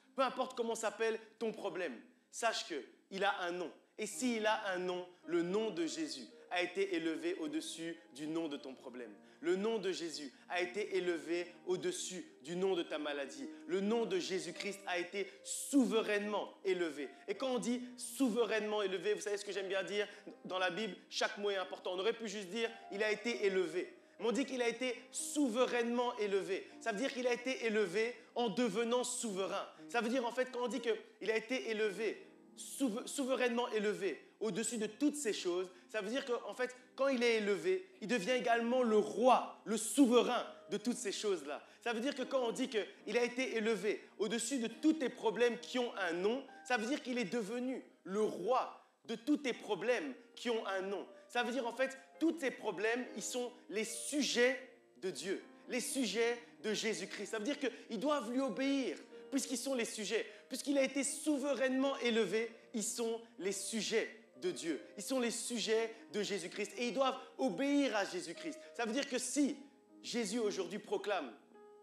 comment s'appelle ton problème, sache qu'il a un nom. Et s'il a un nom, le nom de Jésus a été élevé au-dessus du nom de ton problème. Le nom de Jésus a été élevé au-dessus du nom de ta maladie. Le nom de Jésus-Christ a été souverainement élevé. Et quand on dit souverainement élevé, vous savez ce que j'aime bien dire dans la Bible, chaque mot est important. On aurait pu juste dire « il a été élevé ». Mais on dit qu'il a été souverainement élevé. Ça veut dire qu'il a été élevé en devenant souverain. Ça veut dire en fait quand on dit qu'il a été élevé, souverainement élevé au-dessus de toutes ces choses, ça veut dire qu'en fait, quand il est élevé, il devient également le roi, le souverain de toutes ces choses-là. Ça veut dire que quand on dit qu'il a été élevé au-dessus de tous tes problèmes qui ont un nom, ça veut dire qu'il est devenu le roi de tous tes problèmes qui ont un nom. Ça veut dire en fait, tous tes problèmes, ils sont les sujets de Dieu, les sujets de Jésus-Christ. Ça veut dire qu'ils doivent lui obéir, puisqu'ils sont les sujets. Puisqu'il a été souverainement élevé, ils sont les sujets de Dieu. Ils sont les sujets de Jésus-Christ et ils doivent obéir à Jésus-Christ. Ça veut dire que si Jésus aujourd'hui proclame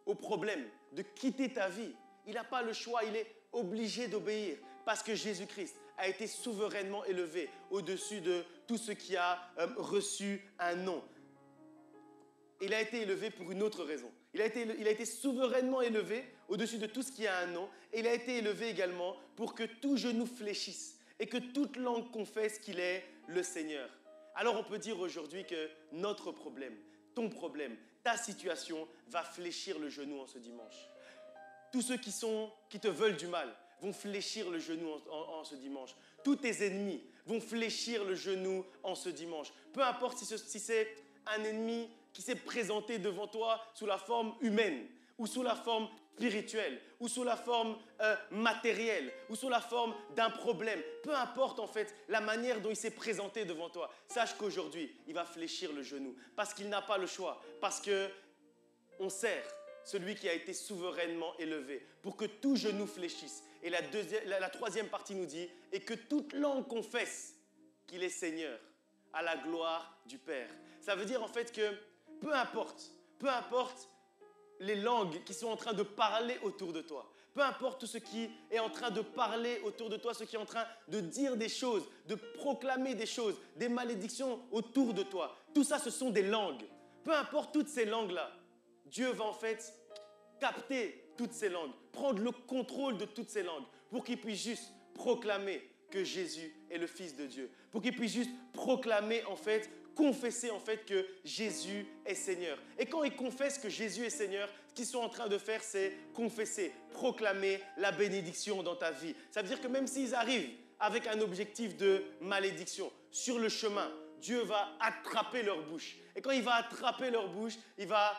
au problème de quitter ta vie, il n'a pas le choix, il est obligé d'obéir parce que Jésus-Christ a été souverainement élevé au-dessus de tout ce qui a reçu un nom. Il a été élevé pour une autre raison. Il a été souverainement élevé au-dessus de tout ce qui a un nom et il a été élevé également pour que tout genou fléchisse et que toute langue confesse qu'il est le Seigneur. Alors on peut dire aujourd'hui que notre problème, ton problème, ta situation va fléchir le genou en ce dimanche. Tous ceux qui te veulent du mal vont fléchir le genou en ce dimanche. Tous tes ennemis vont fléchir le genou en ce dimanche. Peu importe si c'est un ennemi qui s'est présenté devant toi sous la forme humaine ou sous la forme spirituelle ou sous la forme matérielle ou sous la forme d'un problème. Peu importe en fait la manière dont il s'est présenté devant toi. Sache qu'aujourd'hui, il va fléchir le genou parce qu'il n'a pas le choix, parce qu'on sert celui qui a été souverainement élevé pour que tout genou fléchisse. Et la troisième partie nous dit « et que toute langue confesse qu'il est Seigneur à la gloire du Père ». Ça veut dire en fait que peu importe les langues qui sont en train de parler autour de toi, peu importe tout ce qui est en train de parler autour de toi, ce qui est en train de dire des choses, de proclamer des choses, des malédictions autour de toi, tout ça ce sont des langues. Peu importe toutes ces langues-là, Dieu va en fait capter toutes ces langues, prendre le contrôle de toutes ces langues pour qu'il puisse juste proclamer que Jésus est le Fils de Dieu, pour qu'il puisse juste proclamer en fait, confesser en fait que Jésus est Seigneur. Et quand ils confessent que Jésus est Seigneur, ce qu'ils sont en train de faire, c'est confesser, proclamer la bénédiction dans ta vie. Ça veut dire que même s'ils arrivent avec un objectif de malédiction, sur le chemin, Dieu va attraper leur bouche. Et quand il va attraper leur bouche, il va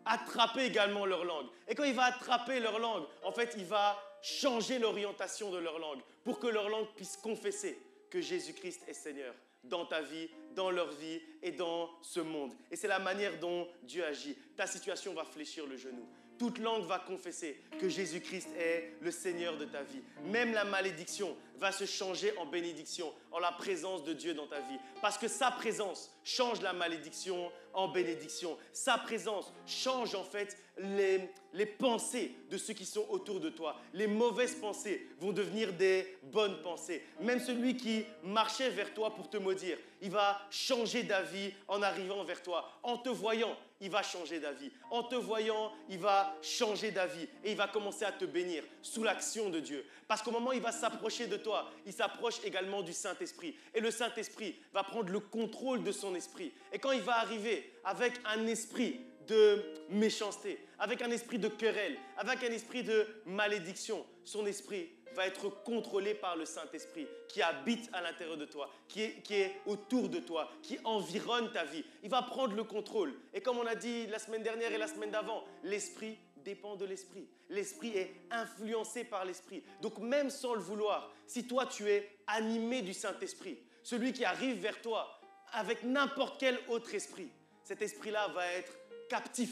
attraper également leur langue. Et quand il va attraper leur langue, en fait, il va changer l'orientation de leur langue pour que leur langue puisse confesser que Jésus-Christ est Seigneur dans ta vie, dans leur vie et dans ce monde. Et c'est la manière dont Dieu agit. Ta situation va fléchir le genou. toute langue va confesser que Jésus-Christ est le Seigneur de ta vie. Même la malédiction va se changer en bénédiction en la présence de Dieu dans ta vie. Parce que sa présence change la malédiction en bénédiction. Sa présence change en fait les pensées de ceux qui sont autour de toi. Les mauvaises pensées vont devenir des bonnes pensées. Même celui qui marchait vers toi pour te maudire, il va changer d'avis en arrivant vers toi. En te voyant, il va changer d'avis. En te voyant, il va changer d'avis et il va commencer à te bénir sous l'action de Dieu. Parce qu'au moment où il va s'approcher de toi, il s'approche également du Saint-Esprit. Et le Saint-Esprit va prendre le contrôle de son esprit. Et quand il va arriver avec un esprit de méchanceté, avec un esprit de querelle, avec un esprit de malédiction, son esprit va être contrôlé par le Saint-Esprit qui habite à l'intérieur de toi, qui est autour de toi, qui environne ta vie. Il va prendre le contrôle. Et comme on a dit la semaine dernière et la semaine d'avant, l'esprit dépend de l'esprit. L'esprit est influencé par l'esprit. Donc même sans le vouloir, si toi tu es animé du Saint-Esprit, celui qui arrive vers toi avec n'importe quel autre esprit, cet esprit-là va être captif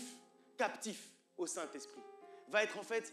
au Saint-Esprit. Va être en fait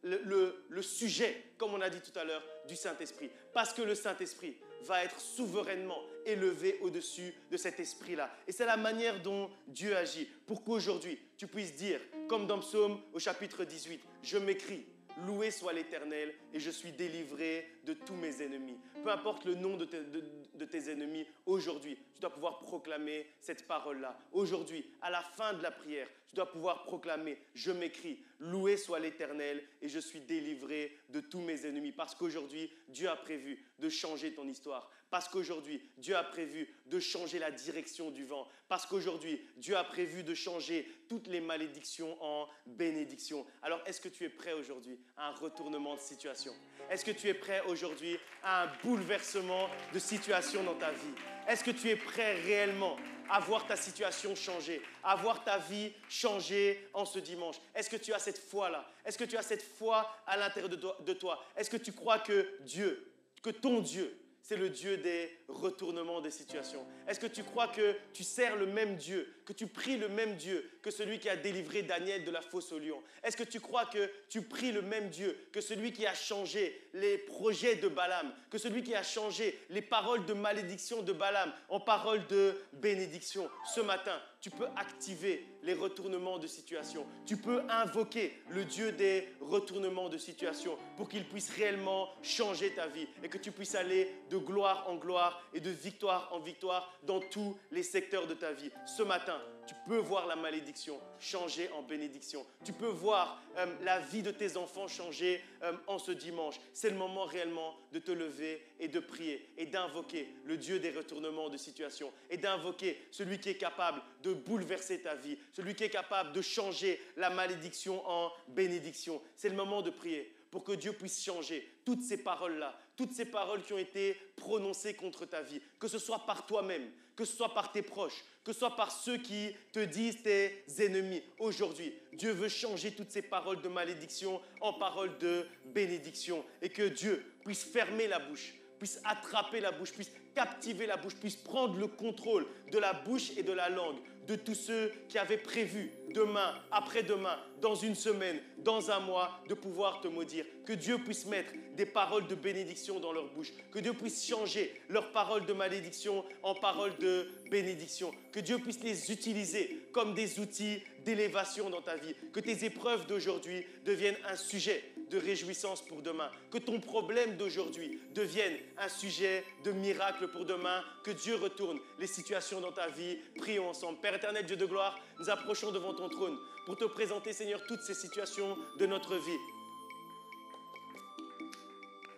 le sujet, comme on a dit tout à l'heure, du Saint-Esprit. Parce que le Saint-Esprit va être souverainement élevé au-dessus de cet esprit-là. Et c'est la manière dont Dieu agit pour qu'aujourd'hui, tu puisses dire, comme dans Psaume au chapitre 18, « Je m'écris, loué soit l'Éternel et je suis délivré de tous mes ennemis. » Peu importe le nom de tes ennemis, aujourd'hui, tu dois pouvoir proclamer cette parole-là. Aujourd'hui, à la fin de la prière, tu dois pouvoir proclamer « Je m'écris, loué soit l'Éternel et je suis délivré de tous mes ennemis. » Parce qu'aujourd'hui, Dieu a prévu de changer ton histoire. Parce qu'aujourd'hui, Dieu a prévu de changer la direction du vent. Parce qu'aujourd'hui, Dieu a prévu de changer toutes les malédictions en bénédictions. Alors, est-ce que tu es prêt aujourd'hui à un retournement de situation? Est-ce que tu es prêt aujourd'hui à un bouleversement de situation dans ta vie? Est-ce que tu es prêt réellement à voir ta situation changer, à voir ta vie changer en ce dimanche? Est-ce que tu as cette foi-là? Est-ce que tu as cette foi à l'intérieur de toi? Est-ce que tu crois que Dieu, que ton Dieu, c'est le Dieu des retournements des situations? Est-ce que tu crois que tu sers le même Dieu, que tu pries le même Dieu que celui qui a délivré Daniel de la fosse au lion? Est-ce que tu crois que tu pries le même Dieu que celui qui a changé les projets de Balaam, que celui qui a changé les paroles de malédiction de Balaam en paroles de bénédiction? Ce matin, tu peux activer les retournements de situation. Tu peux invoquer le Dieu des retournements de situation pour qu'il puisse réellement changer ta vie et que tu puisses aller de gloire en gloire et de victoire en victoire dans tous les secteurs de ta vie. Ce matin, tu peux voir la malédiction changer en bénédiction. Tu peux voir la vie de tes enfants changer en ce dimanche. C'est le moment réellement de te lever et de prier et d'invoquer le Dieu des retournements de situation et d'invoquer celui qui est capable de bouleverser ta vie, celui qui est capable de changer la malédiction en bénédiction. C'est le moment de prier pour que Dieu puisse changer toutes ces paroles-là, toutes ces paroles qui ont été prononcées contre ta vie, que ce soit par toi-même, que ce soit par tes proches, que ce soit par ceux qui te disent tes ennemis. Aujourd'hui, Dieu veut changer toutes ces paroles de malédiction en paroles de bénédiction et que Dieu puisse fermer la bouche, puisse attraper la bouche, puisse captiver la bouche, puisse prendre le contrôle de la bouche et de la langue de tous ceux qui avaient prévu demain, après-demain, dans une semaine, dans un mois, de pouvoir te maudire. Que Dieu puisse mettre des paroles de bénédiction dans leur bouche. Que Dieu puisse changer leurs paroles de malédiction en paroles de bénédiction. Que Dieu puisse les utiliser comme des outils d'élévation dans ta vie. Que tes épreuves d'aujourd'hui deviennent un sujet de réjouissance pour demain. Que ton problème d'aujourd'hui devienne un sujet de miracle pour demain. Que Dieu retourne les situations dans ta vie. Prions ensemble. Père éternel, Dieu de gloire, nous approchons devant ton trône pour te présenter, Seigneur, toutes ces situations de notre vie.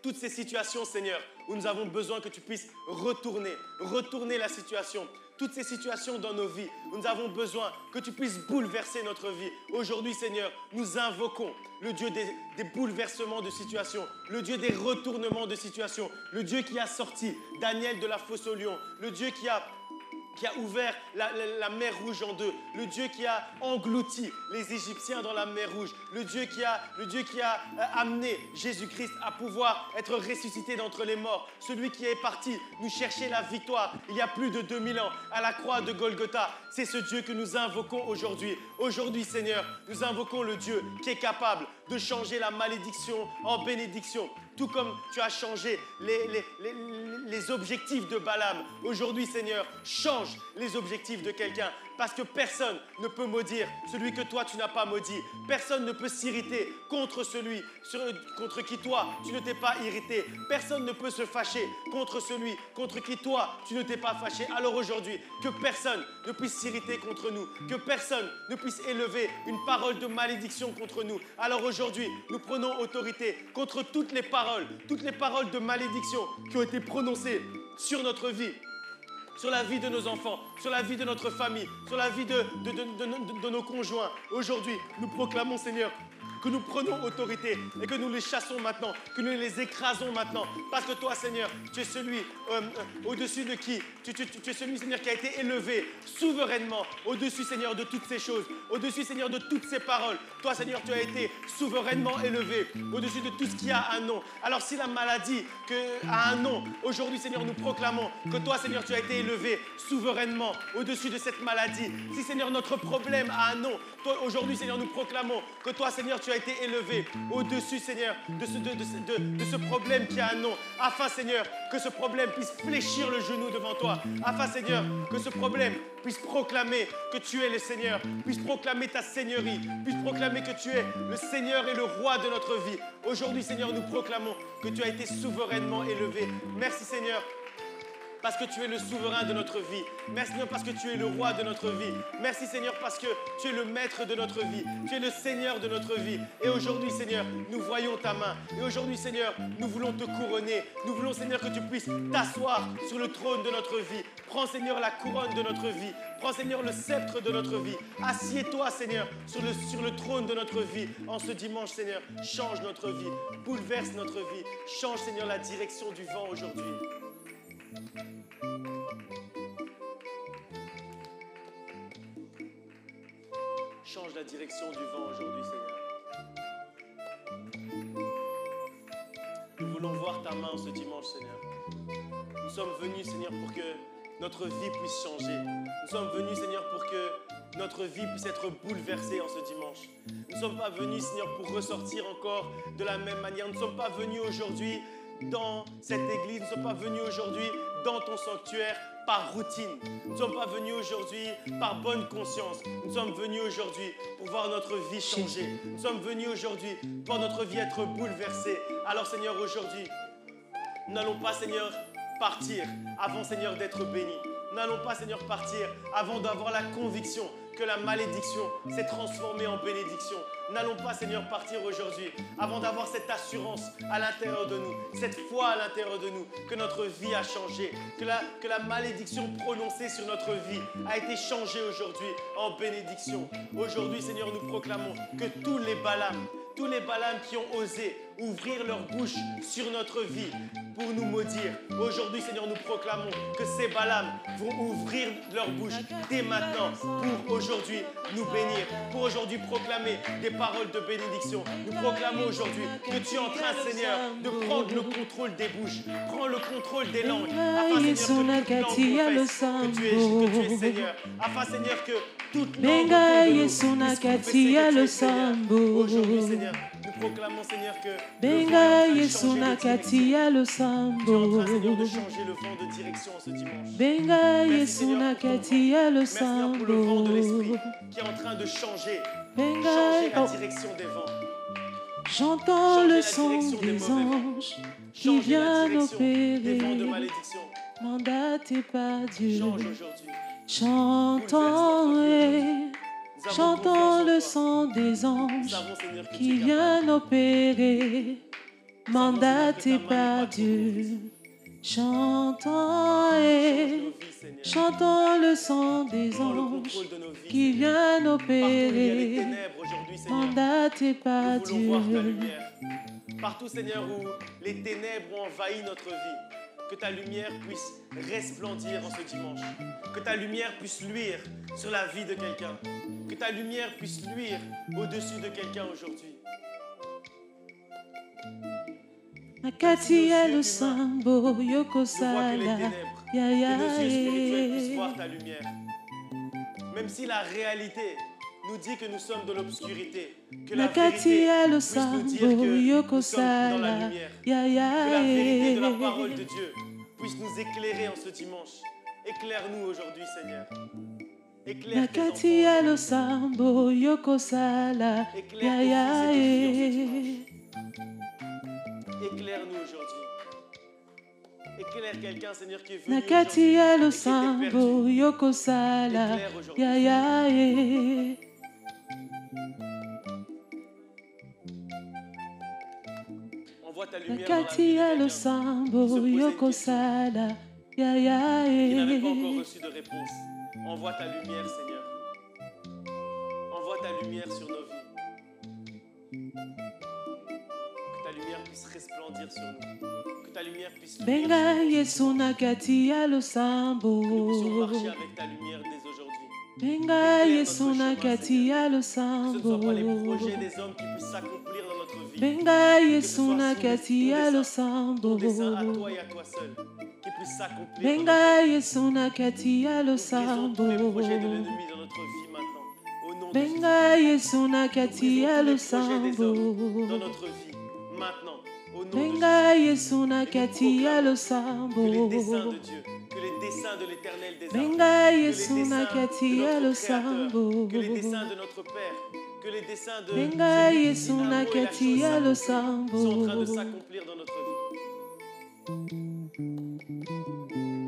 Toutes ces situations, Seigneur, où nous avons besoin que tu puisses retourner la situation. Toutes ces situations dans nos vies, où nous avons besoin que tu puisses bouleverser notre vie. Aujourd'hui, Seigneur, nous invoquons le Dieu des bouleversements de situation, le Dieu des retournements de situation, le Dieu qui a sorti Daniel de la fosse au lion, le Dieu qui a qui a ouvert la mer Rouge en deux, le Dieu qui a englouti les Égyptiens dans la mer Rouge, le Dieu qui a amené Jésus-Christ à pouvoir être ressuscité d'entre les morts, celui qui est parti nous chercher la victoire il y a plus de 2000 ans à la croix de Golgotha. C'est ce Dieu que nous invoquons aujourd'hui. Aujourd'hui, Seigneur, nous invoquons le Dieu qui est capable de changer la malédiction en bénédiction. Tout comme tu as changé les objectifs de Balaam. Aujourd'hui, Seigneur, change les objectifs de quelqu'un. Parce que personne ne peut maudire celui que toi, tu n'as pas maudit. Personne ne peut s'irriter contre celui contre qui toi, tu ne t'es pas irrité. Personne ne peut se fâcher contre celui contre qui toi, tu ne t'es pas fâché. Alors aujourd'hui, que personne ne puisse s'irriter contre nous. Que personne ne puisse élever une parole de malédiction contre nous. Alors aujourd'hui, nous prenons autorité contre toutes les paroles de malédiction qui ont été prononcées sur notre vie, sur la vie de nos enfants, sur la vie de notre famille, sur la vie de nos conjoints. Aujourd'hui, nous proclamons, Seigneur, que nous prenons autorité et que nous les chassons maintenant, que nous les écrasons maintenant. Parce que toi, Seigneur, tu es celui au-dessus de qui tu es celui, Seigneur, qui a été élevé souverainement au-dessus, Seigneur, de toutes ces choses, au-dessus, Seigneur, de toutes ces paroles. Toi, Seigneur, tu as été souverainement élevé au-dessus de tout ce qui a un nom. Alors si la maladie a un nom, aujourd'hui, Seigneur, nous proclamons que toi, Seigneur, tu as été élevé souverainement au-dessus de cette maladie. Si, Seigneur, notre problème a un nom, toi, aujourd'hui, Seigneur, nous proclamons que toi, Seigneur, tu as été élevé au-dessus, Seigneur, de ce problème qui a un nom, afin, Seigneur, que ce problème puisse fléchir le genou devant toi, afin, Seigneur, que ce problème puisse proclamer que tu es le Seigneur, puisse proclamer ta seigneurie, puisse proclamer que tu es le Seigneur et le roi de notre vie. Aujourd'hui, Seigneur, nous proclamons que tu as été souverainement élevé. Merci, Seigneur, parce que tu es le souverain de notre vie. Merci, Seigneur, parce que tu es le roi de notre vie. Merci, Seigneur, parce que tu es le maître de notre vie. Tu es le Seigneur de notre vie. Et aujourd'hui, Seigneur, nous voyons ta main. Et aujourd'hui, Seigneur, nous voulons te couronner. Nous voulons, Seigneur, que tu puisses t'asseoir sur le trône de notre vie. Prends, Seigneur, la couronne de notre vie. Prends, Seigneur, le sceptre de notre vie. Assieds-toi, Seigneur, sur le trône de notre vie. En ce dimanche, Seigneur, change notre vie. Bouleverse notre vie. Change, Seigneur, la direction du vent aujourd'hui. Change la direction du vent aujourd'hui, Seigneur. Nous voulons voir ta main ce dimanche, Seigneur. Nous sommes venus, Seigneur, pour que notre vie puisse changer. Nous sommes venus, Seigneur, pour que notre vie puisse être bouleversée en ce dimanche. Nous ne sommes pas venus, Seigneur, pour ressortir encore de la même manière. Nous ne sommes pas venus aujourd'hui dans cette église. Nous ne sommes pas venus aujourd'hui dans ton sanctuaire par routine. Nous ne sommes pas venus aujourd'hui par bonne conscience. Nous sommes venus aujourd'hui pour voir notre vie changer. Nous sommes venus aujourd'hui pour voir notre vie être bouleversée. Alors, Seigneur, aujourd'hui, nous n'allons pas, Seigneur, partir avant, Seigneur, d'être bénis. Nous n'allons pas, Seigneur, partir avant d'avoir la conviction que la malédiction s'est transformée en bénédiction. Nous n'allons pas, Seigneur, partir aujourd'hui avant d'avoir cette assurance à l'intérieur de nous, cette foi à l'intérieur de nous, que notre vie a changé, que la malédiction prononcée sur notre vie a été changée aujourd'hui en bénédiction. Aujourd'hui, Seigneur, nous proclamons que tous les Balaam qui ont osé ouvrir leur bouche sur notre vie pour nous maudire. Aujourd'hui, Seigneur, nous proclamons que ces Balaam vont ouvrir leur bouche dès maintenant pour aujourd'hui nous bénir, pour aujourd'hui proclamer des paroles de bénédiction. Nous proclamons aujourd'hui que tu es en train, Seigneur, de prendre le contrôle des bouches, prends le contrôle des langues, afin, Seigneur, que toute langue confesse que tu es Seigneur, afin, Seigneur, que toute langue confesse que tu es Seigneur. Aujourd'hui, Seigneur, nous proclamons, Seigneur, que Benga Yesuna Katia le Sambo. tu es en train, Seigneur, de changer le vent de direction en ce dimanche. Benga Yesuna Katia le Merci, Seigneur, pour le vent de Sambo. l'Esprit qui est en train de changer la direction des vents. J'entends Changer le la son direction des des mauvais vents. anges qui Changer la viennent direction des vents de opérer, malédiction. mandatés par Dieu. Change aujourd'hui. J'entends et Nous avons j'entends confiance en le toi. son des Nous anges savons, Seigneur, que qui tu es capable. viennent opérer, mandatés Seigneur, que ta main n'est par pas Dieu. J'entends Change et nos vies, Seigneur. j'entends le son des Prends le anges contrôle de nos vies, qui Seigneur. viennent Partout où il y a les opérer, ténèbres aujourd'hui, Seigneur, mandatés par nous voulons voir ta Dieu. lumière. Partout, Seigneur, où les ténèbres ont envahi notre vie. que ta lumière puisse resplendir en ce dimanche. Que ta lumière puisse luire sur la vie de quelqu'un. Que ta lumière puisse luire au-dessus de quelqu'un aujourd'hui. Nakati ya lusambo yoko Ne vois que les sala. ténèbres. Ya ya Que nos yeux spirituels puissent eh. voir ta lumière. Même si la réalité nous dit que nous sommes dans l'obscurité, que la Nakati vérité ya puisse nous dire lusambo que yoko nous sommes dans la sala. lumière. Ya Que la vérité de la ya parole de Dieu puisse nous éclairer en ce dimanche. Éclaire-nous aujourd'hui, Seigneur. Éclaire tes Nakati ya enfants. lusambo yoko sala. Ya ya Éclaire-nous aujourd'hui. Éclaire quelqu'un, Seigneur, qui est venu Nakati ya aujourd'hui et qui était lusambo perdu. yoko sala. Éclaire aujourd'hui. Ya ya Envoie ta lumière dans la vie Nakati de ya quelqu'un lusambo qui se posait une yoko question, sala. Ya ya qui n'avait pas encore reçu de réponse. Envoie ta lumière, Seigneur. Envoie ta lumière sur nos vies. Que ta lumière puisse resplendir sur nous. Que ta lumière puisse luire sur Benga nous. Yesu nakati ya Que nous puissions marcher lusambo. avec ta lumière dès aujourd'hui. Benga Éclaire Yesu notre chemin, nakati ya Que ce ne soient pas les lusambo. projets des hommes qui puissent s'accomplir dans notre vie. Benga Que ce Yesu soit nakati ya ton lusambo. dessein à toi et à toi seul qui puisse s'accomplir dans notre Benga vie. Yesu nakati ya Nous brisons tous les projets de lusambo. l'ennemi dans notre vie maintenant. Au nom de Benga Jésus. Yesu Nous nakati ya brisons tous les projets des hommes dans lusambo. notre vie maintenant. Au nom de Benga Jésus. Yesu nakati ya Que les lusambo. desseins de Dieu, que les desseins de l'éternel des armées, Benga que les Yesu desseins nakati de ya notre Créateur, lusambo. que les desseins de notre Père, que les desseins de Benga celui qui Yesu dit un mot et la nakati chose ya s'accomplit, lusambo. sont en train de s'accomplir dans notre vie.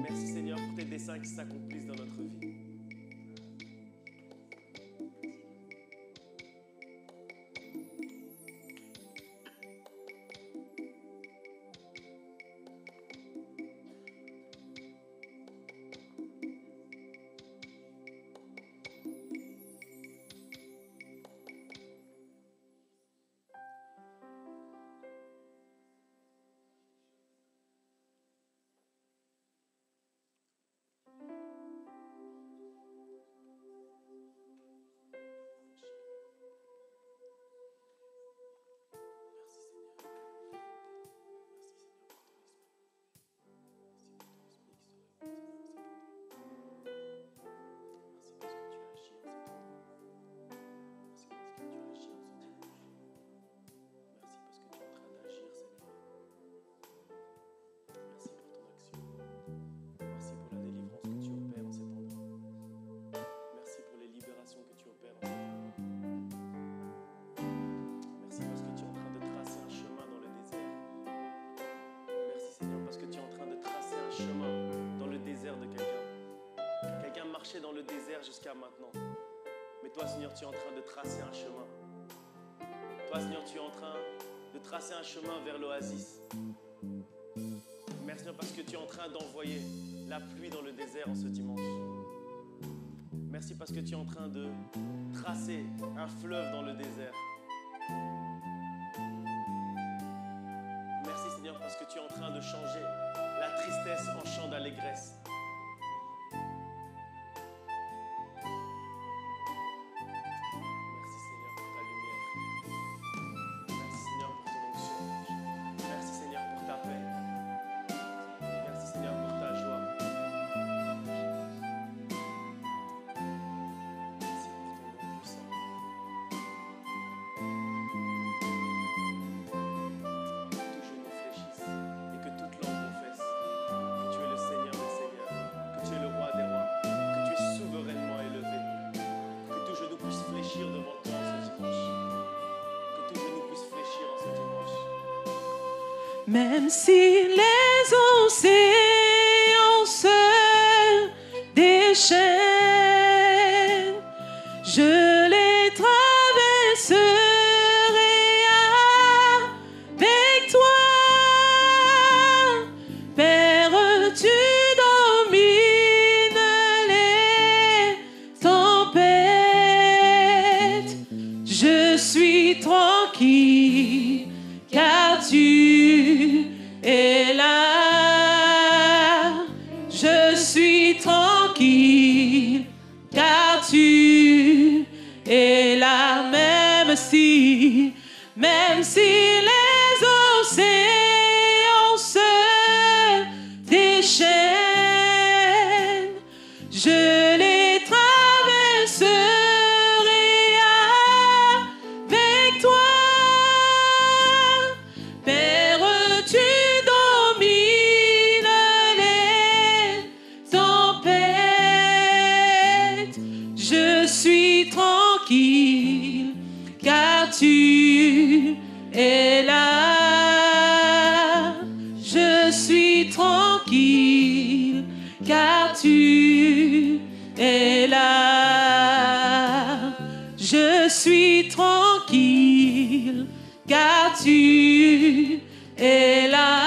Merci Seigneur pour tes desseins qui s'accomplissent dans notre vie. Dans le désert jusqu'à maintenant. Mais toi, Seigneur, tu es en train de tracer un chemin. Toi, Seigneur, tu es en train de tracer un chemin vers l'oasis. Merci, Seigneur, parce que tu es en train d'envoyer la pluie dans le désert en ce dimanche. Merci parce que tu es en train de tracer un fleuve dans le désert. Merci, Seigneur, parce que tu es en train de changer la tristesse en chant d'allégresse. Même si les océans se déchaînent, je les traverserai avec toi. Père, tu domines les tempêtes. Je suis tranquille car tu es là. tranquille, même si les océans se déchaînent, je les traverserai avec toi. Père, tu domines les tempêtes. Je suis tranquille, car tu es là. Je suis tranquille, car tu es là. Je suis tranquille, car tu es là.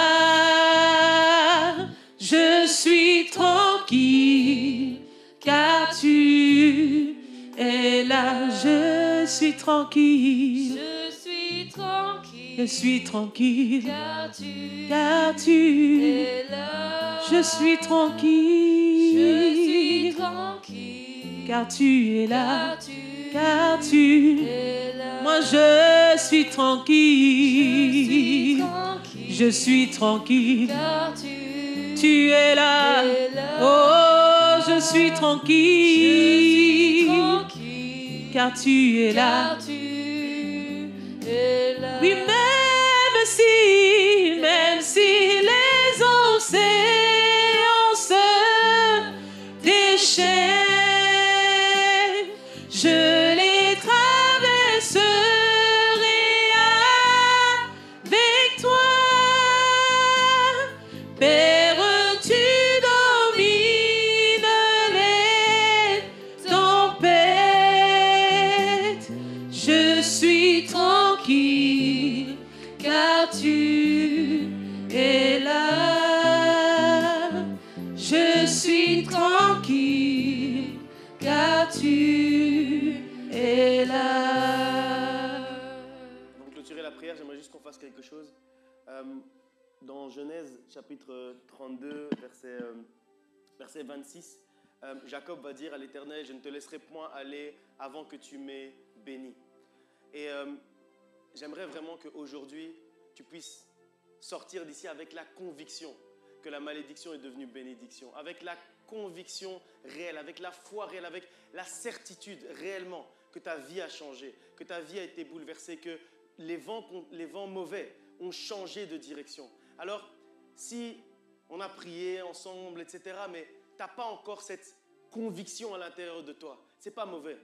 Je suis tranquille, car tu es là. Je suis tranquille. Je suis tranquille. Je suis tranquille, Car tu es là. Je suis tranquille. Je suis tranquille. Car tu es là. Car tu Car tu es là. Moi je suis tranquille. Je suis tranquille. Car Car tu es là. es là. Oh, je suis Je tranquille. suis tranquille. Car tu es là. Car tu es là. Oui, même si les océans se déchaînent, je les traverserai avec toi. Père, tu domines les tempêtes. Je suis tranquille, car tu es là. Je suis tranquille, car tu es là. Pour clôturer la prière, j'aimerais juste qu'on fasse quelque chose. Dans Genèse chapitre 32, verset 26, Jacob va dire à l'Éternel, je ne te laisserai point aller avant que tu m'aies béni. Et j'aimerais vraiment qu'aujourd'hui, tu puisses sortir d'ici avec la conviction que la malédiction est devenue bénédiction, avec la conviction réelle, avec la foi réelle, avec la certitude réellement que ta vie a changé, que ta vie a été bouleversée, que les vents mauvais ont changé de direction. Alors, si on a prié ensemble, etc., mais tu n'as pas encore cette conviction à l'intérieur de toi, ce n'est pas mauvais.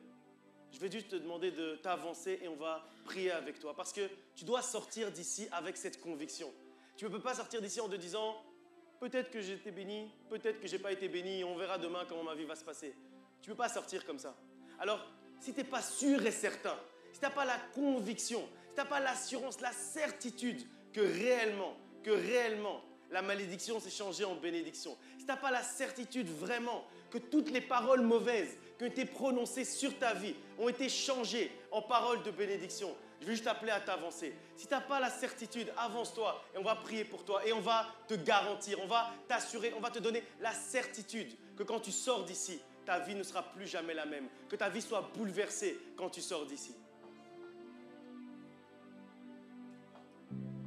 Je vais juste te demander de t'avancer et on va prier avec toi. Parce que tu dois sortir d'ici avec cette conviction. Tu ne peux pas sortir d'ici en te disant « Peut-être que j'ai été béni, peut-être que je n'ai pas été béni, on verra demain comment ma vie va se passer. » Tu ne peux pas sortir comme ça. Alors, si tu n'es pas sûr et certain, si tu n'as pas la conviction, si tu n'as pas l'assurance, la certitude que réellement, la malédiction s'est changée en bénédiction, si tu n'as pas la certitude vraiment que toutes les paroles mauvaises qui ont été prononcées sur ta vie ont été changées en paroles de bénédiction, je vais juste t'appeler à t'avancer. Si tu n'as pas la certitude, avance-toi et on va prier pour toi et on va te garantir, on va t'assurer, on va te donner la certitude que quand tu sors d'ici, ta vie ne sera plus jamais la même, que ta vie soit bouleversée quand tu sors d'ici.